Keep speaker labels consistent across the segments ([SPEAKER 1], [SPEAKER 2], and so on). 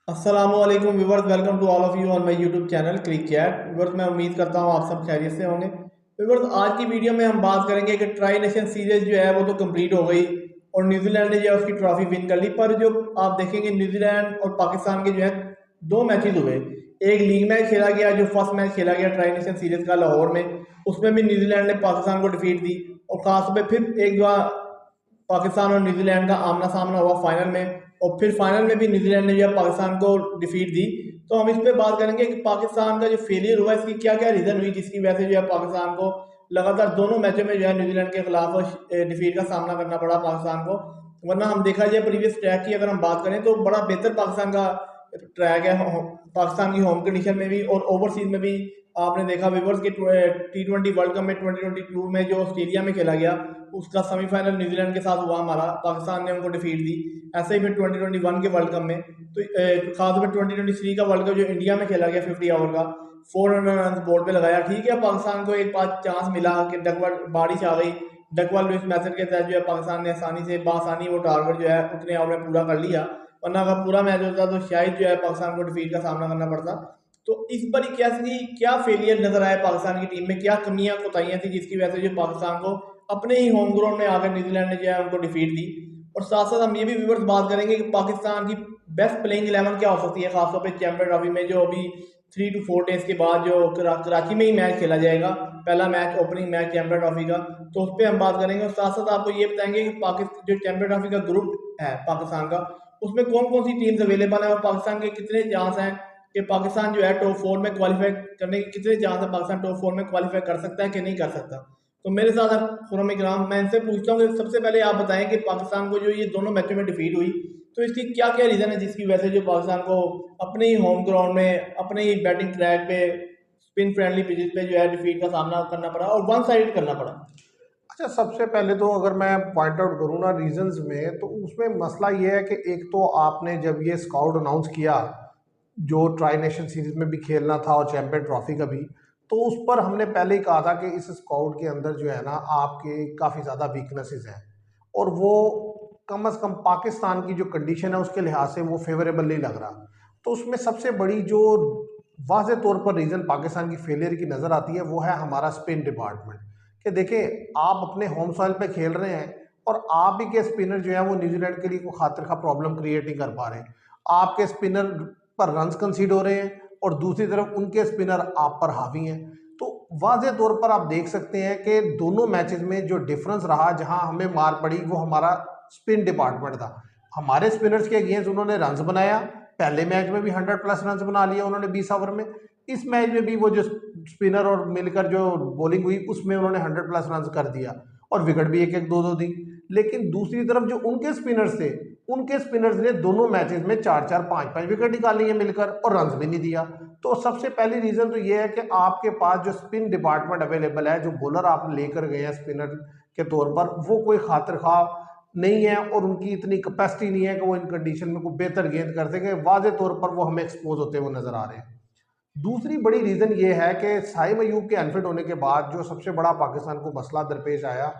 [SPEAKER 1] अस्सलामुअलैकुम viewers, welcome to all of you on my YouTube channel crick chat. Viewers, मैं उम्मीद करता हूँ आप सब खैरियत से होंगे। व्यूवर्स, आज की वीडियो में हम बात करेंगे कि ट्राई नेशन सीरीज जो है वो तो कंप्लीट हो गई और न्यूजीलैंड ने जो है उसकी ट्रॉफी विन कर ली। पर जो आप देखेंगे न्यूजीलैंड और पाकिस्तान के जो है दो मैचेस हुए। एक लीग मैच खेला गया, जो फर्स्ट मैच खेला गया ट्राई नेशन सीरीज का लाहौर में, उसमें भी न्यूजीलैंड ने पाकिस्तान को डिफीट दी। और खास पे फिर एक बार पाकिस्तान और न्यूजीलैंड का आमना सामना हुआ फाइनल में, और फिर फाइनल में भी न्यूजीलैंड ने जो है पाकिस्तान को डिफीट दी। तो हम इस पे बात करेंगे कि पाकिस्तान का जो फेलियर हुआ इसकी क्या क्या रीज़न हुई जिसकी वजह से जो है पाकिस्तान को लगातार दोनों मैचों में जो है न्यूजीलैंड के खिलाफ डिफीट का सामना करना पड़ा पाकिस्तान को। वरना हम देखा जाए प्रीवियस ट्रैक की अगर हम बात करें तो बड़ा बेहतर पाकिस्तान का ट्रैक है, पाकिस्तान की होम कंडीशन में भी और ओवरसीज में भी। आपने देखा व्यूवर्स के T20 वर्ल्ड कप में 2022 में जो ऑस्ट्रेलिया में खेला गया, उसका सेमीफाइनल न्यूजीलैंड के साथ हुआ हमारा, पाकिस्तान ने उनको डिफीट दी। ऐसे ही फिर 2021 के वर्ल्ड कप में, तो खासतौर पर 2023 का वर्ल्ड कप जो इंडिया में खेला गया 50 ओवर का, 400 रन बोर्ड पे लगाया। ठीक है, पाकिस्तान को एक बार चांस मिला कि डकवर्थ बारिश आ गई, डकवर्थ लुइस मैथड के तहत जो है पाकिस्तान ने आसानी से बासानी वो टारगेट जो है उतने ओवर में पूरा कर लिया। वरना अगर पूरा मैच होता तो शायद जो है पाकिस्तान को डिफीट का सामना करना पड़ता। तो इस बार क्या फेलियर नजर आया पाकिस्तान की टीम में, क्या कमियां कोताहियां थी जिसकी वजह से जो पाकिस्तान को अपने ही होम ग्राउंड में आकर न्यूजीलैंड ने जो है उनको डिफीट दी। और साथ साथ हम ये भी व्यूवर्स बात करेंगे कि पाकिस्तान की बेस्ट प्लेइंग 11 क्या हो सकती है, खासतौर पर चैंपियन ट्रॉफी में जो अभी 3 to 4 डेज के बाद जो कराची में ही मैच खेला जाएगा, पहला match opening match champion trophy का। तो उस पर हम बात करेंगे और साथ साथ आपको ये बताएंगे कि पाकिस्तान जो चैंपियन ट्रॉफी का ग्रुप है पाकिस्तान का, उसमें कौन कौन सी टीम्स अवेलेबल है और पाकिस्तान के कितने चांस हैं कि पाकिस्तान जो है टॉप 4 में क्वालिफाई करने के कितने चांस है, पाकिस्तान टॉप 4 में क्वालिफाई कर सकता है कि नहीं कर सकता। तो मेरे साथ है खुरम इकराम। मैं इनसे पूछता हूँ कि सबसे पहले आप बताएं कि पाकिस्तान को जो ये दोनों मैचों में डिफीट हुई, तो इसकी क्या क्या रीज़न है जिसकी वजह से जो पाकिस्तान को अपने ही होम ग्राउंड में अपने ही बैटिंग ट्रैक पे स्पिन फ्रेंडली पिचेस पे जो है डिफीट का सामना करना पड़ा और वन साइड करना पड़ा।
[SPEAKER 2] अच्छा, सबसे पहले तो अगर मैं पॉइंट आउट करूँ ना रीजंस में, तो उसमें मसला ये है कि एक तो आपने जब ये स्काउट अनाउंस किया जो ट्राई नेशन सीरीज में भी खेलना था और चैंपियन ट्रॉफी का भी, तो उस पर हमने पहले ही कहा था कि इस स्काउट के अंदर जो है ना आपके काफ़ी ज़्यादा वीकनेसेस हैं और वो कम अज़ कम पाकिस्तान की जो कंडीशन है उसके लिहाज से वो फेवरेबल नहीं लग रहा। तो उसमें सबसे बड़ी जो वाज़े तौर पर रीज़न पाकिस्तान की फेलियर की नज़र आती है वो है हमारा स्पिन डिपार्टमेंट। कि देखिए, आप अपने होम सॉइल पे खेल रहे हैं और आप ही के स्पिनर जो है वो न्यूजीलैंड के लिए कोई खातिर का प्रॉब्लम क्रिएट नहीं कर पा रहे। आपके स्पिनर पर रन्स कंसीड हो रहे हैं और दूसरी तरफ उनके स्पिनर आप पर हावी हैं। तो वाज़े तौर पर आप देख सकते हैं कि दोनों मैचेस में जो डिफरेंस रहा, जहां हमें मार पड़ी, वो हमारा स्पिन डिपार्टमेंट था। हमारे स्पिनर्स के अगेंस्ट उन्होंने रन्स बनाया, पहले मैच में भी 100+ रन्स बना लिया उन्होंने 20 ओवर में। इस मैच में भी वो जो स्पिनर और मिलकर जो बॉलिंग हुई उसमें उन्होंने 100+ रन कर दिया और विकेट भी एक एक दो दो दी। लेकिन दूसरी तरफ जो उनके स्पिनर्स थे, उनके स्पिनर्स ने दोनों मैचेस में 4-4 5-5 विकेट निकाली है मिलकर और रन भी नहीं दिया। तो सबसे पहली रीजन तो ये है कि आपके पास जो स्पिन डिपार्टमेंट अवेलेबल है, जो बॉलर आप लेकर गए हैं स्पिनर के तौर पर, वो कोई खातिर खा नहीं है और उनकी इतनी कैपेसिटी नहीं है कि वो इन कंडीशन में कोई बेहतर गेंद कर सके। वाजे तौर पर वो हमें एक्सपोज होते हुए नजर आ रहे हैं। दूसरी बड़ी रीज़न ये है कि साइम अयूब के अनफिट होने के बाद जो सबसे बड़ा पाकिस्तान को मसला दरपेश आया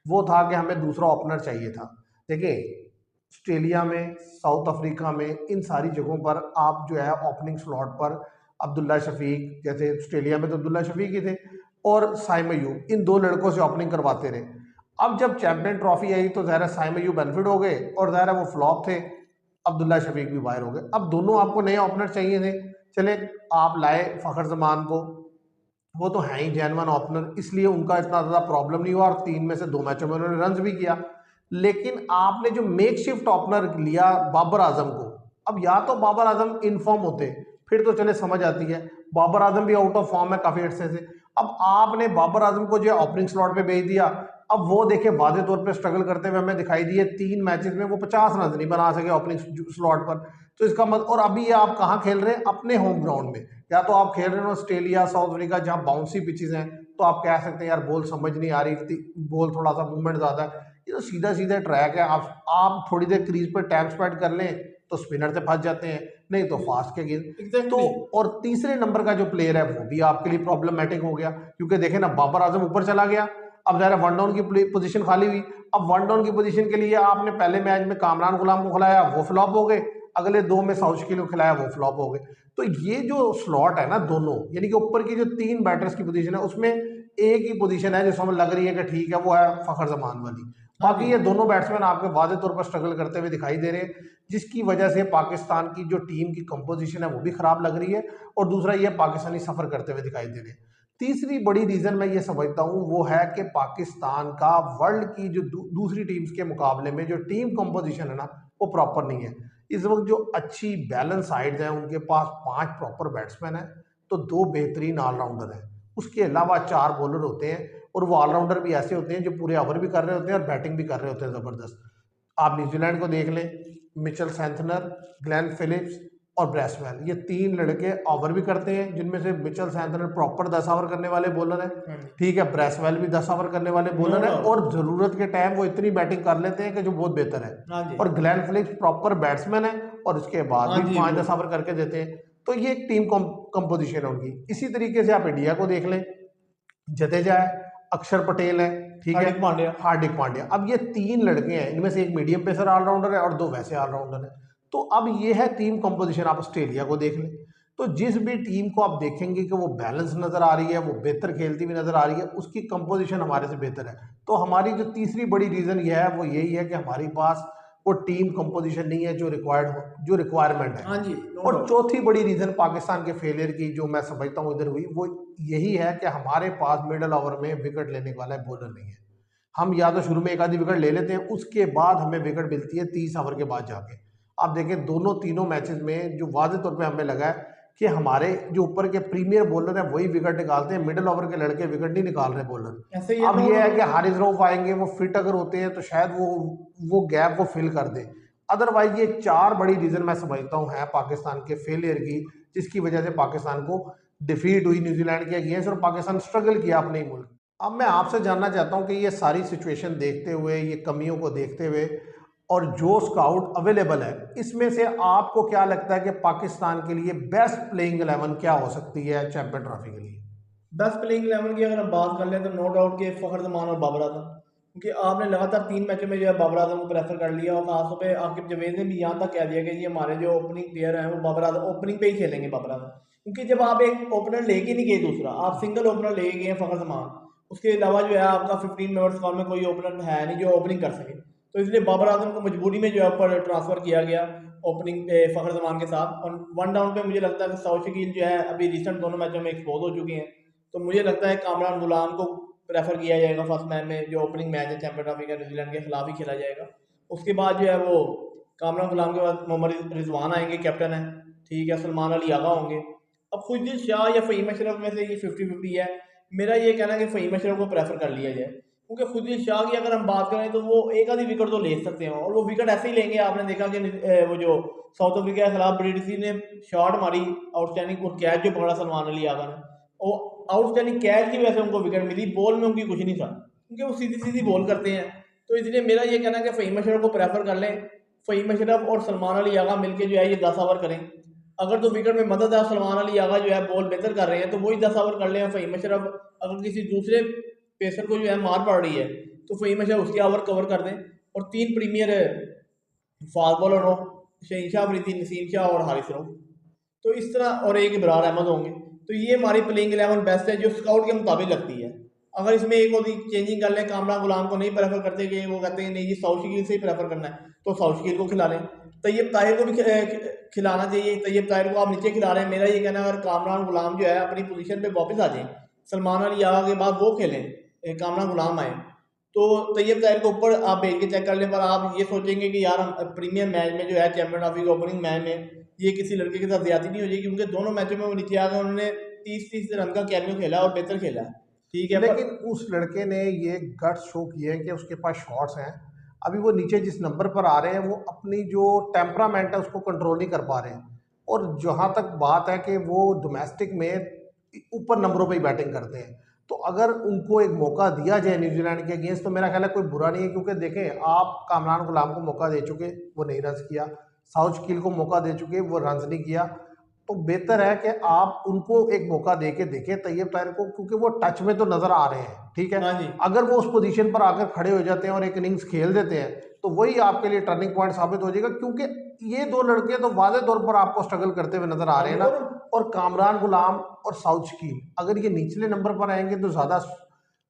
[SPEAKER 2] वो था कि हमें दूसरा ओपनर चाहिए था। देखिए, ऑस्ट्रेलिया में, साउथ अफ्रीका में, इन सारी जगहों पर आप जो है ओपनिंग स्लॉट पर अब्दुल्ला शफीक, जैसे ऑस्ट्रेलिया में तो अब्दुल्ला शफीक ही थे, और साइम अयूब, इन दो लड़कों से ओपनिंग करवाते रहे। अब जब चैंपियन ट्रॉफी आई तो ज़ाहिर साइम अयूब बेनिफिट हो गए और ज़ाहिर वो फ्लॉप थे, अब्दुल्ला शफीक भी बाहर हो गए। अब दोनों आपको नए ओपनर चाहिए थे, चले आप लाए फ़खर जमान को, वो तो है ही जेन्युइन ओपनर, इसलिए उनका इतना ज़्यादा प्रॉब्लम नहीं हुआ और 3 में से 2 मैचों में उन्होंने रन भी किया। लेकिन आपने जो मेक शिफ्ट ओपनर लिया बाबर आजम को, अब या तो बाबर आजम इन फॉर्म होते फिर तो चले समझ आती है, बाबर आजम भी आउट ऑफ फॉर्म है काफ़ी अर्से से। अब आपने बाबर आजम को जो ओपनिंग स्लॉट पे भेज दिया, अब वो देखे वादे तौर पे स्ट्रगल करते हुए हमें दिखाई दिए। 3 मैचेस में वो 50 रन नहीं बना सके ओपनिंग स्लॉट पर। तो इसका मतलब, और अभी ये आप कहाँ खेल रहे हैं? अपने होम ग्राउंड में। या तो आप खेल रहे हैं ऑस्ट्रेलिया, साउथ अफ्रीका, जहाँ बाउंसी पिचेस हैं, तो आप कह सकते हैं यार बॉल समझ नहीं आ रही, बॉल थोड़ा सा मूवमेंट ज़्यादा है। ये तो सीधा सीधा ट्रैक है, आप थोड़ी देर क्रीज पर टाइम स्पेंड कर लें तो स्पिनर से फंस जाते हैं, नहीं तो फास्ट के गेंद। तो
[SPEAKER 1] एग्जैक्टली।
[SPEAKER 2] और तीसरे नंबर का जो प्लेयर है वो भी आपके लिए प्रॉब्लमेटिक हो गया, क्योंकि देखे ना, बाबर आजम ऊपर चला गया, अब ज़रा वन डाउन की पोजीशन खाली हुई। अब वन डाउन की पोजीशन के लिए आपने पहले मैच में कामरान गुलाम को खिलाया, वो फ्लॉप हो गए। अगले 2 में साउथ के लिए खिलाया, वो फ्लॉप हो गए। तो ये जो स्लॉट है ना दोनों, यानी कि ऊपर की जो 3 बैटर्स की पोजीशन है उसमें एक ही पोजीशन है जो हमें लग रही है कि ठीक है, वो है फखर जमान वाली।
[SPEAKER 1] हाँ जी।
[SPEAKER 2] बाकी ये दोनों बैट्समैन आपके वाज़ेह तौर पर स्ट्रगल करते हुए दिखाई दे रहे हैं, जिसकी वजह से पाकिस्तान की जो टीम की कंपोजिशन है वो भी खराब लग रही है, और दूसरा ये पाकिस्तानी सफर करते हुए दिखाई दे रहे हैं। तीसरी बड़ी रीजन मैं ये समझता हूँ वो है कि पाकिस्तान का वर्ल्ड की जो दूसरी टीम्स के मुकाबले में जो टीम कंपोजिशन है ना, वो प्रॉपर नहीं है। इस वक्त जो अच्छी बैलेंस साइड्स हैं उनके पास 5 प्रॉपर बैट्समैन हैं, तो 2 बेहतरीन ऑलराउंडर हैं, उसके अलावा 4 बॉलर होते हैं, और वो ऑलराउंडर भी ऐसे होते हैं जो पूरे ओवर भी कर रहे होते हैं और बैटिंग भी कर रहे होते हैं ज़बरदस्त। आप न्यूजीलैंड को देख लें, मिचेल सैंटनर, ग्लेन फिलिप्स और ब्रेसवेल, ये 3 लड़के ओवर भी करते हैं, जिनमें से मिचेल सैंटनर प्रॉपर 10 ओवर करने वाले बॉलर हैं,
[SPEAKER 1] हाँ जी।
[SPEAKER 2] ठीक है, ब्रेसवेल भी 10 ओवर करने वाले
[SPEAKER 1] नो
[SPEAKER 2] बॉलर हैं,
[SPEAKER 1] डाउट।
[SPEAKER 2] और ज़रूरत के टाइम वो इतनी बैटिंग कर लेते हैं कि जो बहुत बेहतर है।
[SPEAKER 1] हाँ जी।
[SPEAKER 2] और ग्लेन फिलिप्स प्रॉपर बैट्समैन है, और उसके बाद
[SPEAKER 1] हाँ
[SPEAKER 2] भी
[SPEAKER 1] जी
[SPEAKER 2] 5-10
[SPEAKER 1] वो।
[SPEAKER 2] ओवर करके देते हैं। तो ये एक टीम कंपोजिशन है उनकी। इसी तरीके से आप इंडिया को देख लें, जडेजा है, अक्षर पटेल है, ठीक है,
[SPEAKER 1] हार्दिक पांड्या।
[SPEAKER 2] हार्दिक पांड्या। अब ये 3 लड़के हैं, इनमें से एक मीडियम पेसर ऑलराउंडर है और 2 वैसे ऑलराउंडर हैं। तो अब ये है टीम कंपोजिशन। आप ऑस्ट्रेलिया को देख लें, तो जिस भी टीम को आप देखेंगे कि वो बैलेंस नजर आ रही है, वो बेहतर खेलती हुई नजर आ रही है, उसकी कंपोजिशन हमारे से बेहतर है। तो हमारी जो तीसरी बड़ी रीजन यह है वो यही है कि हमारे पास वो टीम कंपोजिशन नहीं है जो रिक्वायरमेंट है।
[SPEAKER 1] हाँ जी, नो
[SPEAKER 2] और
[SPEAKER 1] डाउट।
[SPEAKER 2] चौथी बड़ी रीजन पाकिस्तान के फेलियर की जो मैं समझता हूँ इधर हुई, वो यही है कि हमारे पास मिडल ओवर में विकेट लेने वाला बॉलर नहीं है। हम या तो शुरू में एक आधी विकेट ले लेते हैं, उसके बाद हमें विकेट मिलती है 30 ओवर के बाद जाके। आप देखें दोनों तीनों मैचेस में जो वाज़ेह तौर पे हमें लगा है कि हमारे जो ऊपर के प्रीमियर बॉलर हैं वही विकेट निकालते हैं, मिडिल ओवर के लड़के विकेट नहीं निकाल रहे बॉलर।
[SPEAKER 1] ऐसे ही है,
[SPEAKER 2] अब
[SPEAKER 1] नो
[SPEAKER 2] ये है
[SPEAKER 1] डाउट।
[SPEAKER 2] कि हारिस रऊफ आएंगे, वो फिट अगर होते हैं तो शायद वो गैप वो फिल कर दें। अदरवाइज ये 4 बड़ी रीजन मैं समझता हूँ है पाकिस्तान के फेलियर की, जिसकी वजह से पाकिस्तान को डिफीट हुई न्यूजीलैंड के अगेंस्ट, और पाकिस्तान स्ट्रगल किया अपने ही मुल्क। अब मैं आपसे जानना चाहता हूँ कि ये सारी सिचुएशन देखते हुए, ये कमियों को देखते हुए, और जो स्काउट अवेलेबल है, इसमें से आपको क्या लगता है कि पाकिस्तान के लिए बेस्ट प्लेइंग 11 क्या हो सकती है चैंपियन ट्रॉफी के लिए?
[SPEAKER 1] बेस्ट प्लेइंग 11 की अगर हम बात कर लें तो नो डाउट के फखर जमान और बाबर आजम, क्योंकि आपने लगातार 3 मैचों में जो है बाबर आजम को प्रेफर कर लिया, और खासतौर पे आकिब जवेद ने भी यहाँ तक कह दिया कि ये हमारे जो ओपनिंग प्लेयर हैं वो बाबर आजम ओपनिंग पे ही खेलेंगे बाबर आजम। क्योंकि जब आप एक ओपनर लेके नहीं गए, दूसरा आप सिंगल ओपनर लेके गए हैं फखर जमान, उसके अलावा जो है आपका 15 मेंबर स्क्वाड में कोई ओपनर है नहीं जो ओपनिंग कर सके, तो इसलिए बाबर आजम को मजबूरी में जो है ऊपर ट्रांसफर किया गया ओपनिंग पे फखर जमान के साथ। और 1 डाउन पे मुझे लगता है कि साउथ शकील जो है अभी रिसेंट दोनों मैचों में एक्सपोज हो चुके हैं, तो मुझे लगता है कामरान गुलाम को प्रेफर किया जाएगा फर्स्ट मैच में, जो ओपनिंग मैच है चैंपियन ट्रॉफी का न्यूजीलैंड के खिलाफ ही खेला जाएगा। उसके बाद जो है वो कामरान गुलाम के बाद मोहम्मद रिजवान आएंगे, कैप्टन है, ठीक है, सलमान अली आगा होंगे। अब खुशदिल शाह या फ़हीम अशरफ में से ये 50-50 है। मेरा ये कहना है कि फ़हीम अशरफ को प्रेफर कर लिया जाए, क्योंकि खुशदिल शाह की अगर हम बात करें तो वो एक आधी विकेट तो ले सकते हैं, और वो विकेट ऐसे ही लेंगे। आपने देखा कि वो जो साउथ अफ्रीका के खिलाफ ब्रिटिश ने शॉट मारी आउटस्टैंडिंग, और कैच जो पकड़ा सलमान अली आगा ने, और आउटस्टैंडिंग कैच की वजह से उनको विकेट मिली, बॉल में उनकी कुछ नहीं था, क्योंकि वो सीधी सीधी बॉल करते हैं। तो इसलिए मेरा ये कहना है कि फ़हीम अशरफ को प्रेफर कर लें। फ़हीम अशरफ और सलमान अली आगा मिलकर जो है ये 10 ओवर करें। अगर तो विकेट में मदद है, सलमान अली आगा जो है बॉल बेहतर कर रहे हैं, तो वही 10 ओवर कर लें। फ़हीम अशरफ अगर किसी दूसरे पेसर को जो है मार पड़ रही है तो फ़हीम अशरफ उसके ओवर कवर कर दें। और 3 प्रीमियर फास्ट बॉलर हो, शहनशाह अफरीदी, नसीम शाह और हारिस रऊफ, तो इस तरह, और एक इब्रार अहमद होंगे। तो ये हमारी प्लेइंग 11 बेस्ट है जो स्काउट के मुताबिक लगती है। अगर इसमें एक और चेंजिंग कर लें, कामरान गुलाम को नहीं प्रेफर करते कि वो कहते हैं नहीं जी साउथ शकील से ही प्रेफर करना है, तो साउथ शकील को खिला लें। तैयब ताहिर को भी खिलाना चाहिए, तैयब ताहिर को आप नीचे खिला रहे हैं। मेरा ये कहना है अगर कामरान गुलाम जो है अपनी पोजीशन पे वापस आ जाए, सलमान अली आगा के बाद वो खेलें, कामरान गुलाम आए, तो तैयब ताहिर को ऊपर आप भेज के चेक कर लें। पर आप ये सोचेंगे कि यार हम प्रीमियर मैच में जो है चैंपियन ट्रॉफी के ओपनिंग मैच में ये किसी लड़के के साथ ज्यादा नहीं हो जाएगी, क्योंकि दोनों मैचों में वो नीचे आ गए, उन्होंने 30-30 रन का कैमियो खेला और बेहतर खेला है, ठीक है।
[SPEAKER 2] लेकिन उस लड़के ने ये गट्स शो किए हैं कि उसके पास शॉट्स हैं। अभी वो नीचे जिस नंबर पर आ रहे हैं वो अपनी जो टेम्परामेंट है उसको कंट्रोल नहीं कर पा रहे हैं, और जहाँ तक बात है कि वो डोमेस्टिक में ऊपर नंबरों पे ही बैटिंग करते हैं। तो अगर उनको एक मौका दिया जाए न्यूजीलैंड के अगेंस्ट, तो मेरा ख्याल है कोई बुरा नहीं है, क्योंकि देखें आप कामरान गुलाम को मौका दे चुके, वो नहीं रन किया, साउथ शकील को मौका दे चुके, वो रन नहीं किया। तो बेहतर है कि आप उनको एक मौका दे के देखें तैयब ताहिर को, क्योंकि वो टच में तो नज़र आ रहे हैं, ठीक है।
[SPEAKER 1] हाँ जी।
[SPEAKER 2] अगर वो उस पोजीशन पर आकर खड़े हो जाते हैं और एक इनिंग्स खेल देते हैं, तो वही आपके लिए टर्निंग पॉइंट साबित हो जाएगा, क्योंकि ये दो लड़के तो वाज़े तौर पर आपको स्ट्रगल करते हुए नजर आ रहे हैं ना। और कामरान गुलाम और साउथ शकील अगर ये निचले नंबर पर आएंगे तो ज़्यादा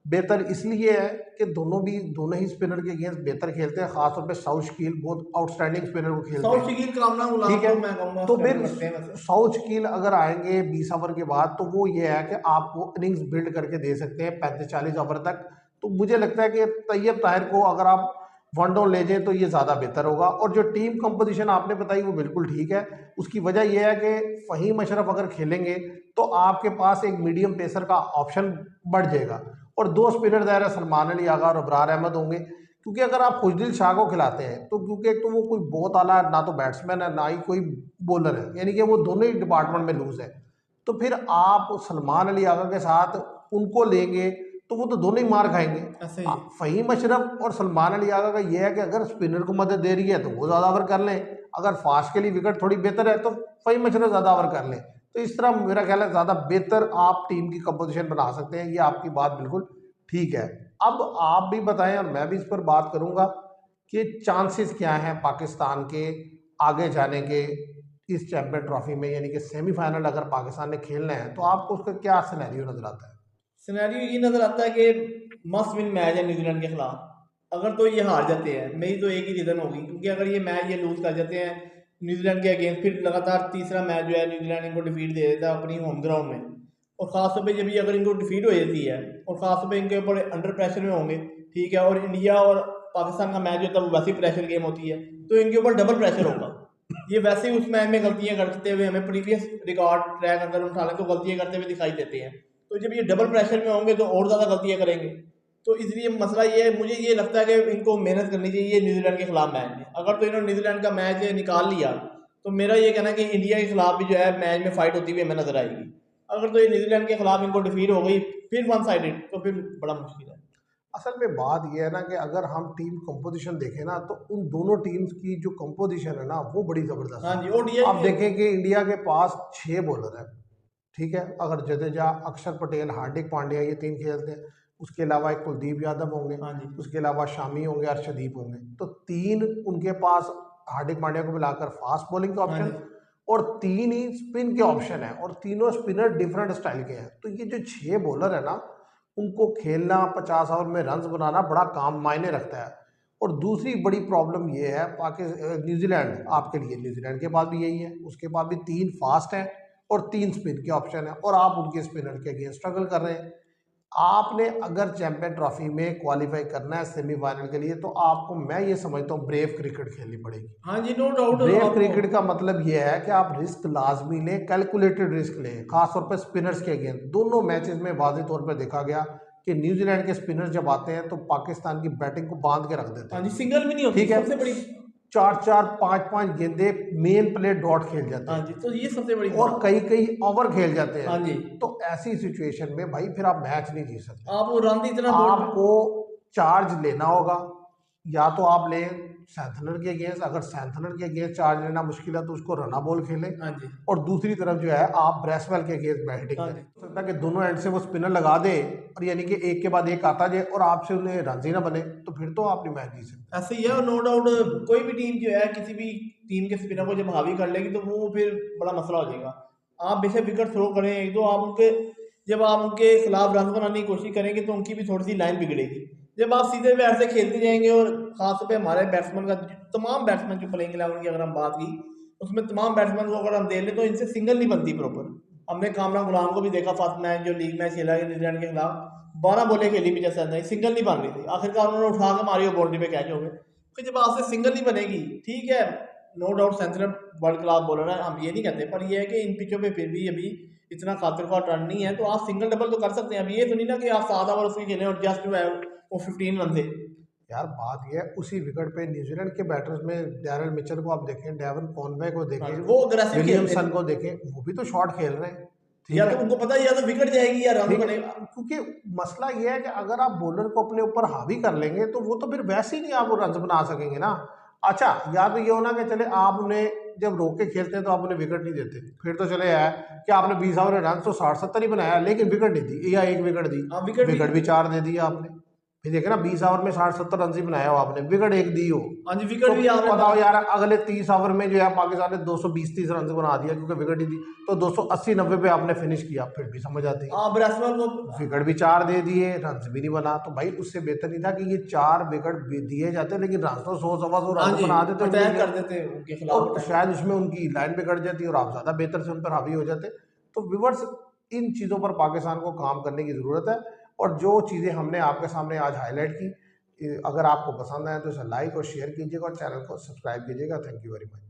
[SPEAKER 2] बेहतर इसलिए है कि दोनों ही स्पिनर के अगेंस्ट बेहतर खेलते हैं, खासतौर पे साउथ शकील बहुत आउटस्टैंडिंग स्पिनर को खेलते
[SPEAKER 1] साउथ
[SPEAKER 2] हैं।
[SPEAKER 1] शकील कामरान गुलाम
[SPEAKER 2] ठीक है,
[SPEAKER 1] तो मैं कहूंगा
[SPEAKER 2] तो
[SPEAKER 1] स्ट्रगल
[SPEAKER 2] फिर
[SPEAKER 1] करते हैं वैसे।
[SPEAKER 2] साउथ शकील अगर आएंगे 20 ओवर के बाद तो वो ये है कि आपको इनिंग्स बिल्ड करके दे सकते हैं 35-40 ओवर तक। तो मुझे लगता है कि तैयब ताहिर को अगर आप वन डाउन ले जाएं तो ये ज़्यादा बेहतर होगा। और जो टीम कंपोजिशन आपने बताई वो बिल्कुल ठीक है। उसकी वजह यह है कि फ़हीम अशरफ अगर खेलेंगे तो आपके पास एक मीडियम पेसर का ऑप्शन बढ़ जाएगा, और दो स्पिनर दायरा सलमान अली आगा और अबरार अहमद होंगे। क्योंकि अगर आप खुशदिल शाह को खिलाते हैं तो क्योंकि एक तो वो कोई बहुत आला ना तो बैट्समैन है ना ही कोई बॉलर है, यानी कि वो दोनों ही डिपार्टमेंट में लूज है, तो फिर आप सलमान अली आगा के साथ उनको लेंगे तो वो तो दोनों ही मार खाएंगे।
[SPEAKER 1] ऐसे ही
[SPEAKER 2] फ़हीम अशरफ और सलमान अली आगा का ये है कि अगर स्पिनर को मदद दे रही है तो वो ज़्यादा ओवर कर लें, अगर फास्ट के लिए विकेट थोड़ी बेहतर है तो फ़हीम अशरफ ज़्यादा ओवर कर लें। तो इस तरह मेरा ख्याल है ज़्यादा बेहतर आप टीम की कंपोजिशन बना सकते हैं। ये आपकी बात बिल्कुल ठीक है। अब आप भी बताएं और मैं भी इस पर बात करूंगा कि चांसेस क्या हैं पाकिस्तान के आगे जाने के इस चैंपियन ट्रॉफी में, यानी कि सेमीफाइनल अगर पाकिस्तान ने खेलना है तो आपको उसका क्या सिनेरियो नजर आता है?
[SPEAKER 1] सिनेरियो ये नजर आता है कि मस्ट विन मैच है न्यूजीलैंड के खिलाफ। अगर तो ये हार जाते हैं, मेरी तो एक ही रीज़न होगी, क्योंकि अगर ये मैच ये लूज कर जाते हैं न्यूजीलैंड के अगेंस्ट, फिर लगातार तीसरा मैच जो है न्यूजीलैंड इनको डिफीट दे देता है अपनी होम ग्राउंड में, और ख़ासतौर पे जब ये अगर इनको डिफीट हो जाती है और ख़ासतौर पे इनके ऊपर अंडर प्रेशर में होंगे, ठीक है, और इंडिया और पाकिस्तान का मैच जो तब वैसी प्रेशर गेम होती है, तो इनके ऊपर डबल प्रेशर होगा। ये वैसे ही उस मैच में गलतियां करते हुए हमें प्रीवियस रिकॉर्ड ट्रैक अगर उठा लें तो गलतियां करते हुए दिखाई देते हैं। तो जब ये डबल प्रेशर में होंगे तो और ज़्यादा गलतियां करेंगे। तो इसलिए मसला ये है, मुझे ये लगता है कि इनको मेहनत करनी चाहिए न्यूजीलैंड के खिलाफ मैच में। अगर तो इन्होंने न्यूजीलैंड का मैच निकाल लिया तो मेरा ये कहना है कि इंडिया के खिलाफ भी जो है मैच में फाइट होती हुई हमें नजर आएगी। अगर तो ये न्यूजीलैंड के खिलाफ इनको डिफीट हो गई फिर वन साइडेड, तो फिर बड़ा मुश्किल है।
[SPEAKER 2] असल में बात यह है ना कि अगर हम टीम कंपोजिशन देखें ना तो उन दोनों टीम्स की जो कंपोजिशन है ना वो बड़ी ज़बरदस्त
[SPEAKER 1] हाँ
[SPEAKER 2] है।
[SPEAKER 1] जी, ओडीआई
[SPEAKER 2] आप देखें कि इंडिया के पास 6 बॉलर हैं, ठीक है, अगर जडेजा, अक्षर पटेल, हार्दिक पांड्या ये 3 खेलते हैं, उसके अलावा एक कुलदीप यादव होंगे,
[SPEAKER 1] हाँ जी,
[SPEAKER 2] उसके अलावा शामी होंगे, अर्शदीप होंगे, तो 3 उनके पास हार्दिक पांड्या को मिलाकर फास्ट बॉलिंग का
[SPEAKER 1] हाँ
[SPEAKER 2] ऑप्शन
[SPEAKER 1] जी,
[SPEAKER 2] और 3 ही स्पिन के ऑप्शन है, और तीनों स्पिनर डिफरेंट स्टाइल के हैं। तो ये जो 6 बॉलर है ना उनको खेलना 50 ओवर में रन्स बनाना बड़ा काम मायने रखता है। और दूसरी बड़ी प्रॉब्लम ये है न्यूजीलैंड, आपके लिए न्यूजीलैंड के पास भी यही है, उसके पास भी 3 फास्ट हैं और 3 स्पिन के ऑप्शन है, और आप उनके स्पिनर के अगेंस्ट स्ट्रगल कर रहे हैं। आपने अगर चैंपियन ट्रॉफी में क्वालिफाई करना है सेमीफाइनल के लिए तो आपको, मैं ये समझता हूँ, ब्रेव क्रिकेट खेलनी पड़ेगी।
[SPEAKER 1] हाँ जी, नो डाउट।
[SPEAKER 2] ब्रेव
[SPEAKER 1] आपको
[SPEAKER 2] क्रिकेट का मतलब ये है कि आप रिस्क लाजमी लें, कैलकुलेटेड रिस्क लें, खासतौर पर स्पिनर्स के अगेंस्ट। दोनों मैचेस में वाज़ेह तौर पर देखा गया कि न्यूजीलैंड के स्पिनर्स जब आते हैं तो पाकिस्तान की बैटिंग को बांध के रख देते
[SPEAKER 1] हाँ
[SPEAKER 2] हैं।
[SPEAKER 1] जी, सिंगल भी नहीं होती,
[SPEAKER 2] ठीक है,
[SPEAKER 1] सबसे बड़ी।
[SPEAKER 2] 4-4, 5-5 गेंदे मेन प्ले डॉट खेल जाते
[SPEAKER 1] हाँ
[SPEAKER 2] हैं
[SPEAKER 1] जी, तो ये सबसे बड़ी
[SPEAKER 2] और
[SPEAKER 1] बात।
[SPEAKER 2] कई कई ओवर खेल जाते
[SPEAKER 1] हाँ
[SPEAKER 2] हैं।
[SPEAKER 1] जी,
[SPEAKER 2] तो ऐसी सिचुएशन में भाई फिर आप मैच नहीं जीत सकते।
[SPEAKER 1] आप वो रन इतना बोर्ड में।
[SPEAKER 2] आपको चार्ज लेना होगा, या तो आप लें सैंथनर के अगेंस्ट, अगर सैंथनर के अगेंस्ट चार्ज लेना मुश्किल है तो उसको रना बॉल खेलें,
[SPEAKER 1] हाँ जी,
[SPEAKER 2] और दूसरी तरफ जो है आप ब्रेसवेल के अगेंस्ट बैटिंग
[SPEAKER 1] हाँ
[SPEAKER 2] करें।
[SPEAKER 1] जी,
[SPEAKER 2] हो सकता है कि दोनों एंड से वो स्पिनर लगा दे और यानी कि एक के बाद एक आता जाए और आपसे उन्हें रन ही ना बने, तो फिर तो आप नहीं मैच जीत सकते।
[SPEAKER 1] ऐसे ही है। और नो डाउट कोई भी टीम जो है किसी भी टीम के स्पिनर को जब हावी कर लेगी तो वो फिर बड़ा मसला हो जाएगा। आप बेशक विकेट थ्रो करें एक दो, आप उनके जब आप उनके खिलाफ रन बनाने की कोशिश करेंगे तो उनकी भी थोड़ी सी लाइन बिगड़ेगी। जब आप सीधे बैट से खेलते जाएंगे, और खासतौर पे हमारे बैट्समैन का, तमाम बैट्समैन जो प्लेइंग 11 की अगर हम बात की उसमें तमाम बैट्समैन को अगर हम देख लें तो इनसे सिंगल नहीं बनती प्रॉपर। हमने कामरान गुलाम को भी देखा फर्स्ट मैच जो लीग मैच खेला है न्यूजीलैंड के खिलाफ, 12 बॉलें खेली भी जैसे नहीं, सिंगल नहीं बन रही थी, आखिरकार उन्होंने उठा के मारी और बाउंड्री पे कैच हो गए। फिर जब आपसे सिंगल नहीं बनेगी, ठीक है, नो डाउट सेंचुरल वर्ल्ड क्लास बॉलर है, हम ये नहीं कहते, पर ये है कि इन पिचों पे फिर भी अभी इतना खातिर का टर्न नहीं है, तो आप सिंगल डबल तो कर सकते हैं। अब ये तो नहीं ना कि आप 7 ओवर उसकी खेलें और जस्ट जो है वो 15 रन थे।
[SPEAKER 2] यार बात यह है, उसी विकेट पे न्यूजीलैंड के बैटर्स में डैरल मिचेल को आप देखें, डेवन कॉनवे को
[SPEAKER 1] हाँ
[SPEAKER 2] देखें,
[SPEAKER 1] जी, वो अग्रेसिव
[SPEAKER 2] विलियमसन को देखें, वो भी तो शॉट खेल रहे हैं। ठीक
[SPEAKER 1] या
[SPEAKER 2] है,
[SPEAKER 1] तो उनको पता है या तो विकेट जाएगी या रन
[SPEAKER 2] ठीक है,
[SPEAKER 1] बनेगा।
[SPEAKER 2] क्योंकि मसला ये है कि अगर आप बॉलर को अपने ऊपर हावी कर लेंगे तो वो तो फिर वैसे ही नहीं आप रन बना सकेंगे ना। अच्छा, या तो ये होना कि चले आप उन्हें जब रोक के खेलते हैं तो आप उन्हें विकेट नहीं देते, फिर तो चले है कि आपने 20 ओवर रन तो 60-70 ही बनाया लेकिन विकेट नहीं दी, या एक विकेट दी,
[SPEAKER 1] हाँ, विकेट
[SPEAKER 2] विकेट भी 4 दे दिया आपने। फिर देखे ना 20 ओवर में 60-70 रन ही बनाया हो आपने, विकेट एक दी हो,
[SPEAKER 1] हाँ जी, विकेट
[SPEAKER 2] तो
[SPEAKER 1] भी आपने
[SPEAKER 2] बताओ यार अगले 30 ओवर में जो है पाकिस्तान ने 220-30 रन बना दिया क्योंकि विकेट ही दी, तो 280-90 पे आपने फिनिश किया, फिर भी समझ आती है।
[SPEAKER 1] हाँ ब्रैसमैन को
[SPEAKER 2] विकेट भी 4 दे दिए, रन भी नहीं बना, तो भाई उससे बेहतर नहीं था कि ये 4 विकेट दिए जाते लेकिन रन तो 100-125
[SPEAKER 1] हाँ
[SPEAKER 2] रन
[SPEAKER 1] जी
[SPEAKER 2] बना देते उनके
[SPEAKER 1] अटैक
[SPEAKER 2] लिए,
[SPEAKER 1] कर देते उनके खिलाफ
[SPEAKER 2] और
[SPEAKER 1] अटैक।
[SPEAKER 2] शायद उसमें उनकी लाइन पे कट जाती और आप ज़्यादा बेहतर से उन पर हावी हो जाते। तो व्यूवर्स, इन चीज़ों पर पाकिस्तान को काम करने की ज़रूरत है, और जो चीज़ें हमने आपके सामने आज हाईलाइट की, अगर आपको पसंद आए तो इसे लाइक और शेयर कीजिएगा और चैनल को सब्सक्राइब कीजिएगा। Thank you very much.